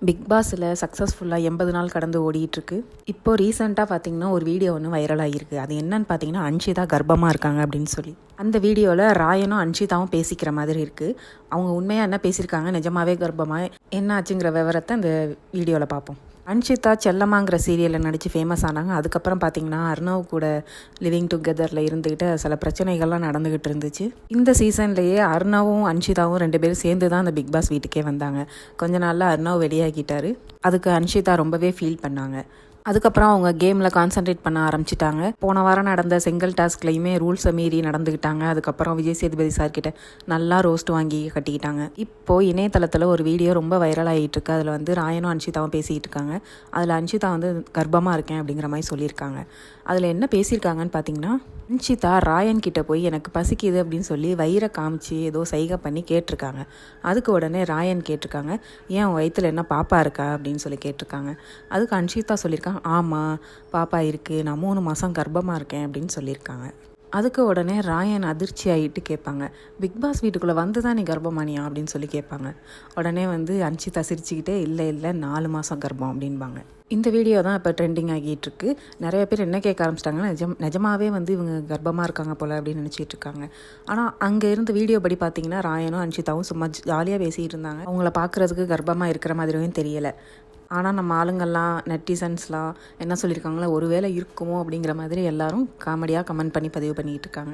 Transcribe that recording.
Big பாஸில் சக்ஸஸ்ஃபுல்லாக 80 நாள் கடந்து ஓடிட்டுருக்கு. இப்போது ரீசெண்டாக பார்த்தீங்கன்னா ஒரு வீடியோ ஒன்று வைரல் ஆகியிருக்கு. அது என்னன்னு பார்த்தீங்கன்னா அன்ஷிதா கர்ப்பமாக இருக்காங்க அப்படின்னு சொல்லி. அந்த வீடியோவில் ராயனும் அன்ஷிதாவும் பேசிக்கிற மாதிரி இருக்குது. அவங்க உண்மையாக என்ன பேசியிருக்காங்க, நிஜமாவே கர்ப்பமாக என்ன ஆச்சுங்கிற விவரத்தை அந்த வீடியோவில் பார்ப்போம். அன்ஷிதா செல்லம்மாங்கிற சீரியலில் நடித்து ஃபேமஸ் ஆனாங்க. அதுக்கப்புறம் பார்த்தீங்கன்னா அர்ணவ் கூட லிவிங் டுகெதரில் இருந்துக்கிட்டு சில பிரச்சனைகள்லாம் நடந்துக்கிட்டு இருந்துச்சு. இந்த சீசன்லேயே அர்ணவும் அன்ஷிதாவும் 2 பேரும் சேர்ந்து தான் அந்த பிக் பாஸ் வீட்டுக்கே வந்தாங்க. கொஞ்ச நாளில் அர்ணவ் வெளியாகிட்டார். அதுக்கு அன்ஷிதா ரொம்பவே ஃபீல் பண்ணாங்க. அதுக்கப்புறம் அவங்க கேமில் கான்சன்ட்ரேட் பண்ண ஆரம்பிச்சிட்டாங்க. போன வாரம் நடந்த செங்கல் டாஸ்க்லையுமே ரூல்ஸை மீறி நடந்துக்கிட்டாங்க. அதுக்கப்புறம் விஜய் சேதுபதி சார்கிட்ட நல்லா ரோஸ்ட் வாங்கி கட்டிக்கிட்டாங்க. இப்போது இணையதளத்தில் ஒரு வீடியோ ரொம்ப வைரல் ஆகிட்டு இருக்கு. அதில் வந்து ராயனும் அன்ஷிதாவும் பேசிக்கிட்டு இருக்காங்க. அதில் அன்ஷிதா வந்து கர்ப்பமாக இருக்கேன் அப்படிங்கிற மாதிரி சொல்லியிருக்காங்க. அதில் என்ன பேசியிருக்காங்கன்னு பார்த்தீங்கன்னா, அன்ஷிதா ராயன் கிட்ட போய் எனக்கு பசிக்குது அப்படின்னு சொல்லி வயிறை காமிச்சு ஏதோ சைகை பண்ணி கேட்டிருக்காங்க. அதுக்கு உடனே ராயன் கேட்டிருக்காங்க, ஏன் வயிற்றில் என்ன பாப்பா இருக்கா அப்படின்னு சொல்லி கேட்டிருக்காங்க. அதுக்கு அன்ஷிதா சொல்லியிருக்காங்க, ஆமாம் பாப்பா இருக்குது, நான் 3 மாதம் கர்ப்பமாக இருக்கேன் அப்படின்னு சொல்லியிருக்காங்க. அதுக்கு உடனே ராயன் அதிர்ச்சி ஆகிட்டு கேட்பாங்க, பிக் பாஸ் வீட்டுக்குள்ளே வந்து தான் நீ கர்ப்பமானியா அப்படின்னு சொல்லி கேட்பாங்க. உடனே வந்து அன்ஷிதா சிரிச்சுக்கிட்டே இல்லை 4 மாதம் கர்ப்பம் அப்படின்பாங்க. இந்த வீடியோ தான் இப்போ ட்ரெண்டிங் ஆகிட்டு இருக்கு. நிறைய பேர் என்ன கேட்க ஆரம்பிச்சிட்டாங்கன்னா, நிஜமாவே வந்து இவங்க கர்ப்பமாக இருக்காங்க போல் அப்படின்னு நினச்சிட்டு இருக்காங்க. ஆனால் அங்கே இருந்த வீடியோ படி பார்த்தீங்கன்னா ராயனும் அன்ஷிதாவும் சும்மா ஜாலியாக பேசிகிட்டு இருந்தாங்க. அவங்கள பார்க்குறதுக்கு கர்ப்பமாக இருக்கிற மாதிரியும் தெரியலை. ஆனால் நம்ம ஆளுங்கள்லாம் நெட்டிசன்ஸ்லாம் என்ன சொல்லியிருக்காங்களோ, ஒருவேளை இருக்குமோ அப்படிங்கிற மாதிரி எல்லாரும் காமெடியாக கமெண்ட் பண்ணி பதிவு பண்ணிக்கிட்டு இருக்காங்க.